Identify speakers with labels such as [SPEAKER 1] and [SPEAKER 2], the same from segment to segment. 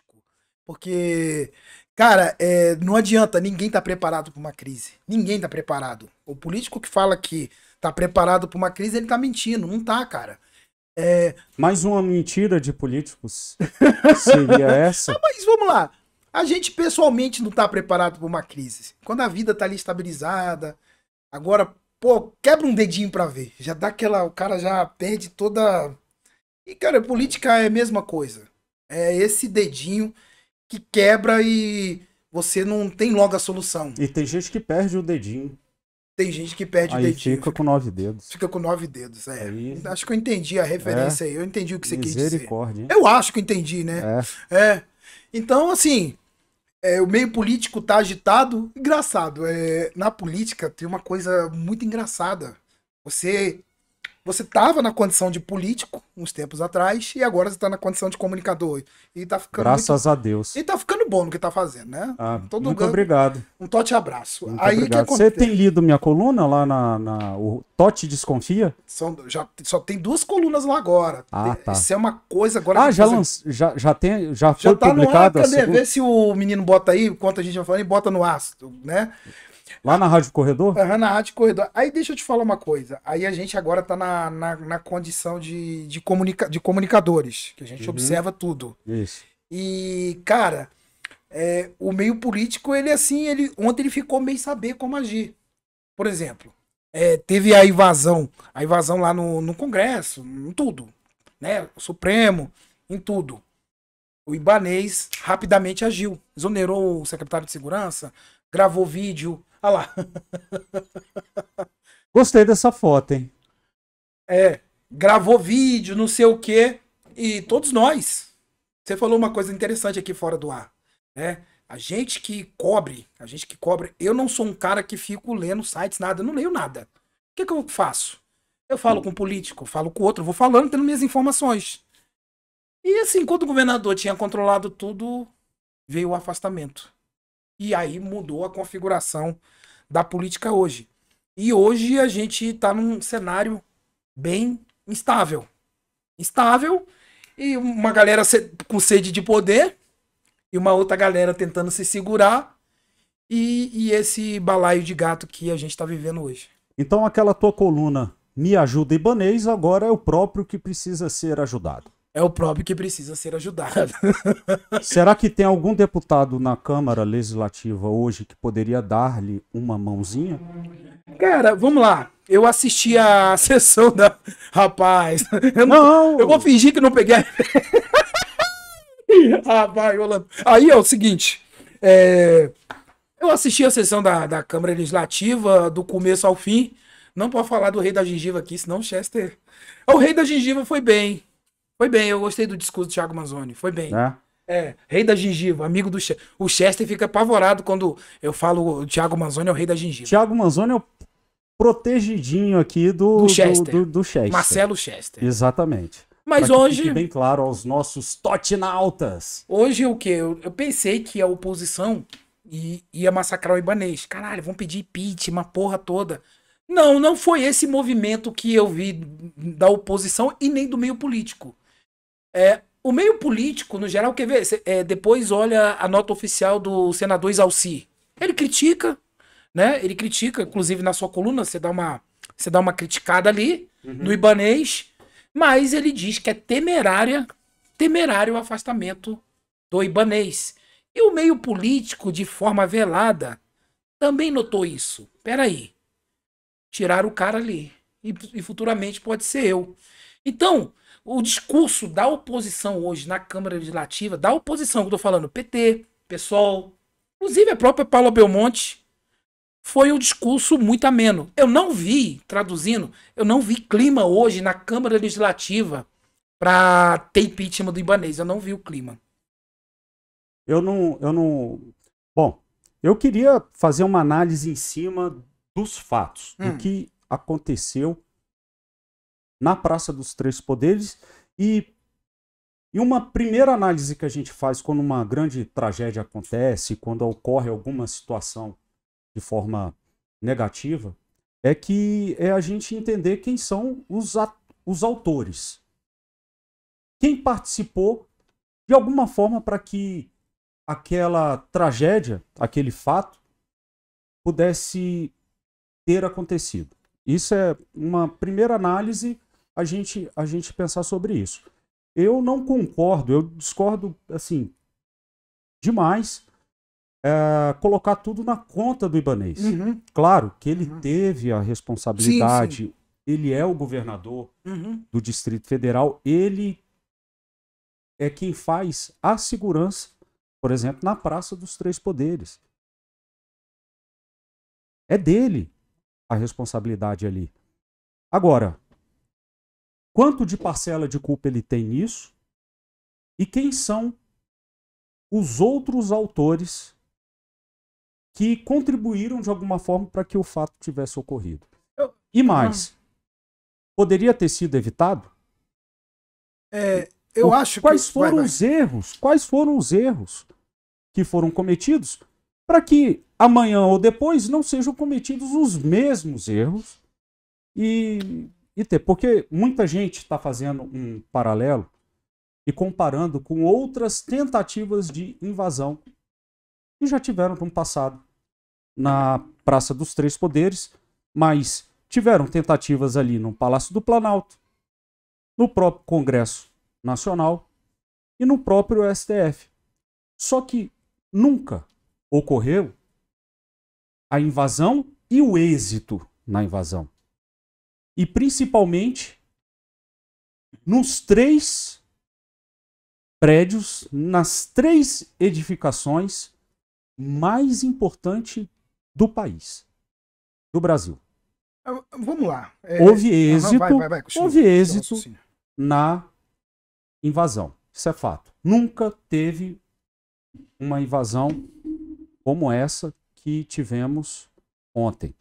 [SPEAKER 1] político. Porque, cara, não adianta, ninguém tá preparado para uma crise. Ninguém tá preparado. O político que fala que tá preparado para uma crise, ele tá mentindo. Não tá, cara. É,
[SPEAKER 2] Mais uma mentira de políticos seria essa?
[SPEAKER 1] mas vamos lá. A gente pessoalmente não tá preparado para uma crise. Quando a vida tá ali estabilizada, agora, pô, quebra um dedinho pra ver. Já dá aquela. O cara já perde toda. E, cara, política é a mesma coisa. É esse dedinho que quebra e você não tem logo a solução.
[SPEAKER 2] E tem gente que perde o dedinho.
[SPEAKER 1] Tem gente que perde o
[SPEAKER 2] Aí
[SPEAKER 1] dedinho,
[SPEAKER 2] fica com 9 dedos.
[SPEAKER 1] fica com 9 dedos.
[SPEAKER 2] Aí,
[SPEAKER 1] Acho que eu entendi a
[SPEAKER 2] é,
[SPEAKER 1] referência aí. Eu entendi o que você quis dizer.
[SPEAKER 2] misericórdia, hein?
[SPEAKER 1] Eu acho que eu entendi, né?
[SPEAKER 2] É.
[SPEAKER 1] É. Então, assim, o meio político tá agitado. Engraçado. Na política tem uma coisa muito engraçada. Você Você estava na condição de político uns tempos atrás e agora você está na condição de comunicador. E tá ficando muito.
[SPEAKER 2] Graças a Deus.
[SPEAKER 1] E tá ficando bom no que tá fazendo, né?
[SPEAKER 2] Ah,
[SPEAKER 1] Todo
[SPEAKER 2] muito obrigado.
[SPEAKER 1] um tote abraço.
[SPEAKER 2] Muito
[SPEAKER 1] Aí o que
[SPEAKER 2] obrigado. Você tem
[SPEAKER 1] acontece?
[SPEAKER 2] lido minha coluna lá o Totti Desconfia?
[SPEAKER 1] Só tem 2 colunas lá agora.
[SPEAKER 2] Ah, tá.
[SPEAKER 1] Isso é uma coisa agora
[SPEAKER 2] Ah,
[SPEAKER 1] que
[SPEAKER 2] já foi
[SPEAKER 1] já tá no ar.
[SPEAKER 2] publicado a
[SPEAKER 1] Cadê?
[SPEAKER 2] segunda?
[SPEAKER 1] Vê se o menino bota aí, enquanto a gente vai falando, e bota no ácido, né?
[SPEAKER 2] Lá na Rádio Corredor?
[SPEAKER 1] Aham, na Rádio Corredor. Aí deixa eu te falar uma coisa. Aí a gente agora tá na condição de comunicadores, que a gente
[SPEAKER 2] Uhum.
[SPEAKER 1] observa tudo.
[SPEAKER 2] Isso.
[SPEAKER 1] E, cara, o meio político, ele assim, ontem ele ficou meio saber como agir. Por exemplo, teve a invasão lá no Congresso, em tudo, né? O Supremo, em tudo. O Ibanez rapidamente agiu, exonerou o secretário de Segurança, gravou vídeo. Olha lá.
[SPEAKER 2] Gostei dessa foto, hein?
[SPEAKER 1] Gravou vídeo, não sei o quê. E todos nós. Você falou uma coisa interessante aqui fora do ar, né? A gente que cobre, eu não sou um cara que fico lendo sites, nada, eu não leio nada. O que eu faço? Eu falo com um político, falo com outro, vou falando, tendo minhas informações. E assim, quando o governador tinha controlado tudo, veio o afastamento. E aí mudou a configuração da política hoje. E hoje a gente está num cenário bem instável. Instável, e uma galera com sede de poder, e uma outra galera tentando se segurar, e esse balaio de gato que a gente está vivendo hoje.
[SPEAKER 2] Então aquela tua coluna Me Ajuda Ibanez agora é o próprio que precisa ser ajudado.
[SPEAKER 1] É o próprio que precisa ser ajudado.
[SPEAKER 2] Será que tem algum deputado na Câmara Legislativa hoje que poderia dar-lhe uma mãozinha?
[SPEAKER 1] Cara, vamos lá. Eu assisti a sessão da. Rapaz,
[SPEAKER 2] Não!
[SPEAKER 1] eu vou fingir que não peguei. Rapaz, Orlando. Aí é o seguinte. Eu assisti a sessão da Câmara Legislativa do começo ao fim. Não pode falar do Rei da Gengiva aqui, senão o Chester. O Rei da Gengiva foi bem. Foi bem, eu gostei do discurso do Thiago Manzoni. Foi bem. Rei da Gengiva, amigo do Chester. O Chester fica apavorado quando eu falo o Thiago Manzoni é o Rei da Gengiva.
[SPEAKER 2] Thiago Manzoni é o protegidinho aqui do
[SPEAKER 1] Chester.
[SPEAKER 2] do Chester.
[SPEAKER 1] Marcelo Chester.
[SPEAKER 2] Exatamente.
[SPEAKER 1] Mas
[SPEAKER 2] Pra que
[SPEAKER 1] hoje.
[SPEAKER 2] fique bem claro aos nossos totinautas.
[SPEAKER 1] Hoje o quê? Eu pensei que a oposição ia massacrar o Ibanez. Caralho, vão pedir impeachment, uma porra toda. Não, não foi esse movimento que eu vi da oposição e nem do meio político. O meio político, no geral, quer ver? Depois olha a nota oficial do senador Isalci. Ele critica, né? Ele critica, inclusive na sua coluna, você dá uma criticada ali no Ibanez, mas ele diz que é temerário o afastamento do Ibanez. E o meio político, de forma velada, também notou isso. Peraí, tiraram o cara ali. E futuramente pode ser eu. Então, o discurso da oposição hoje na Câmara Legislativa, da oposição que eu tô falando, PT, PSOL, inclusive a própria Paula Belmonte, foi um discurso muito ameno. Eu não vi, traduzindo, eu não vi clima hoje na Câmara Legislativa para ter impeachment do Ibanez. Eu não vi o clima.
[SPEAKER 2] Eu não. Bom, eu queria fazer uma análise em cima dos fatos, do que aconteceu na Praça dos Três Poderes e uma primeira análise que a gente faz quando uma grande tragédia acontece, quando ocorre alguma situação de forma negativa, é a gente entender quem são os autores. Quem participou de alguma forma para que aquela tragédia, aquele fato, pudesse ter acontecido. Isso é uma primeira análise, a gente pensar sobre isso. Eu não concordo, eu discordo, assim, demais, colocar tudo na conta do Ibanez.
[SPEAKER 1] Uhum.
[SPEAKER 2] Claro que ele teve a responsabilidade,
[SPEAKER 1] Sim, sim.
[SPEAKER 2] ele é o governador do Distrito Federal, ele é quem faz a segurança, por exemplo, na Praça dos Três Poderes. É dele a responsabilidade ali. Agora, quanto de parcela de culpa ele tem nisso? E quem são os outros autores que contribuíram de alguma forma para que o fato tivesse ocorrido? E mais, poderia ter sido evitado?
[SPEAKER 1] Eu acho
[SPEAKER 2] quais
[SPEAKER 1] que...
[SPEAKER 2] foram os erros? Quais foram os erros que foram cometidos para que amanhã ou depois não sejam cometidos os mesmos erros e ter? Porque muita gente está fazendo um paralelo e comparando com outras tentativas de invasão que já tiveram no passado na Praça dos Três Poderes, mas tiveram tentativas ali no Palácio do Planalto, no próprio Congresso Nacional e no próprio STF. Só que nunca ocorreu a invasão e o êxito na invasão. E principalmente nos 3 prédios, nas 3 edificações mais importantes do país, do Brasil.
[SPEAKER 1] Vamos lá.
[SPEAKER 2] Houve êxito,
[SPEAKER 1] continua,
[SPEAKER 2] houve êxito na invasão. Isso é fato. Nunca teve uma invasão como essa que tivemos ontem.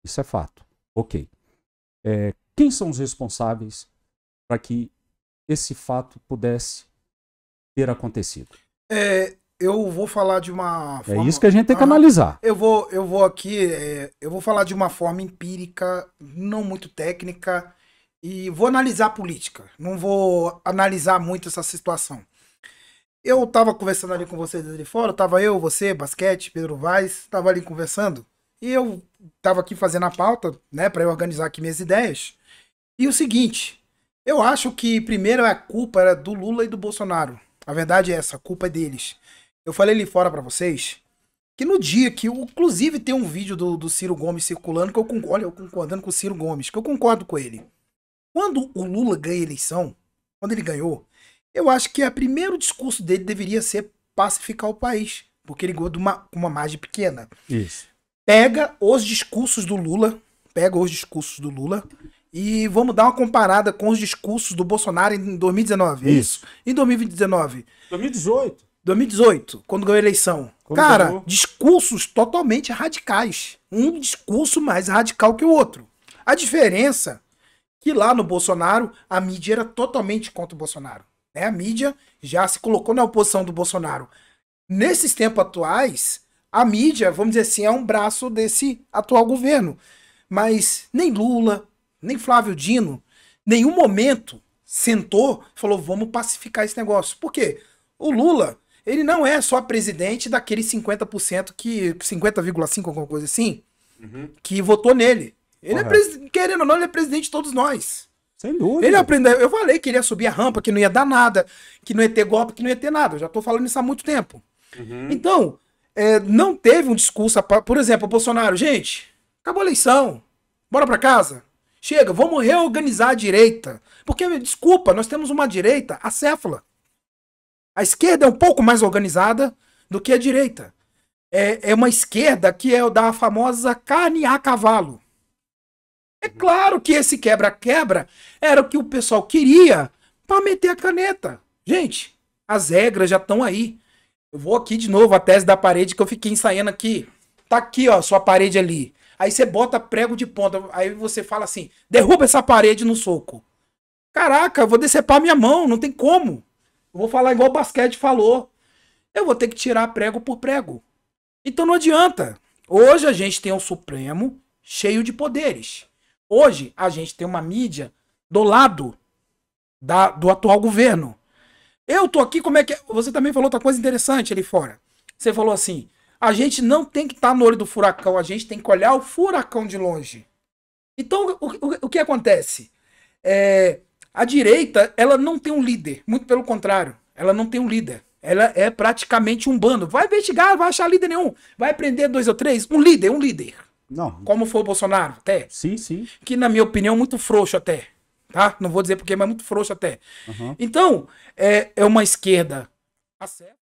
[SPEAKER 2] Isso é fato. Ok. Quem são os responsáveis para que esse fato pudesse ter acontecido?
[SPEAKER 1] Eu vou falar de uma forma...
[SPEAKER 2] É isso que a gente tem que analisar.
[SPEAKER 1] Eu vou aqui, eu vou falar de uma forma empírica, não muito técnica, e vou analisar a política. Não vou analisar muito essa situação. Eu tava conversando ali com vocês ali fora, tava eu, você, Basquete, Pedro Vaz, tava ali conversando, e eu tava aqui fazendo a pauta, né, para eu organizar aqui minhas ideias. E o seguinte, eu acho que primeiro a culpa era do Lula e do Bolsonaro. A verdade é essa, a culpa é deles. Eu falei ali fora pra vocês que no dia que, inclusive tem um vídeo do Ciro Gomes circulando que eu concordando com o Ciro Gomes, que eu concordo com ele. Quando o Lula ganha a eleição, quando ele ganhou, eu acho que o primeiro discurso dele deveria ser pacificar o país, porque ele ganhou com uma margem pequena.
[SPEAKER 2] Isso.
[SPEAKER 1] Pega os discursos do Lula e vamos dar uma comparada com os discursos do Bolsonaro em 2019.
[SPEAKER 2] Isso.
[SPEAKER 1] Em 2019.
[SPEAKER 2] 2018,
[SPEAKER 1] quando ganhou a eleição. Cara, discursos totalmente radicais. Um discurso mais radical que o outro. A diferença é que lá no Bolsonaro, a mídia era totalmente contra o Bolsonaro. A mídia já se colocou na oposição do Bolsonaro. Nesses tempos atuais, a mídia, vamos dizer assim, é um braço desse atual governo. Mas nem Lula, nem Flávio Dino, nenhum momento sentou e falou, vamos pacificar esse negócio. Por quê? O Lula, ele não é só presidente daqueles 50% 50,5%, alguma coisa assim, que votou nele. Ele querendo ou não, ele é presidente de todos nós.
[SPEAKER 2] Sem dúvida.
[SPEAKER 1] Ele aprendeu, eu falei que ele ia subir a rampa, que não ia dar nada, que não ia ter golpe, que não ia ter nada. Eu já tô falando isso há muito tempo. Então, não teve um discurso, por exemplo, o Bolsonaro, gente, acabou a eleição, bora pra casa. Chega, vamos reorganizar a direita. Porque, desculpa, nós temos uma direita acéfala. A esquerda é um pouco mais organizada do que a direita. É uma esquerda que é da famosa carne a cavalo. É claro que esse quebra-quebra era o que o pessoal queria para meter a caneta. Gente, as regras já estão aí. Eu vou aqui de novo a tese da parede que eu fiquei ensaiando aqui. Tá aqui, ó, sua parede ali. Aí você bota prego de ponta. Aí você fala assim, derruba essa parede no soco. Caraca, eu vou decepar minha mão, não tem como. Eu vou falar igual o Basquete falou. Eu vou ter que tirar prego por prego. Então não adianta. Hoje a gente tem um Supremo cheio de poderes. Hoje a gente tem uma mídia do lado do atual governo. Eu tô aqui, como é que é? Você também falou outra coisa interessante ali fora. Você falou assim, a gente não tem que estar no olho do furacão, a gente tem que olhar o furacão de longe. Então, o que acontece? A direita, ela não tem um líder, muito pelo contrário, ela não tem um líder. Ela é praticamente um bando. Vai investigar, vai achar líder nenhum. Vai prender 2 ou 3. Um líder, um líder.
[SPEAKER 2] Não.
[SPEAKER 1] Como foi o Bolsonaro, até.
[SPEAKER 2] Sim, sim.
[SPEAKER 1] Que, na minha opinião, muito frouxo até. Tá? Não vou dizer porque, mas muito frouxo até.
[SPEAKER 2] Uhum.
[SPEAKER 1] Então, é uma esquerda.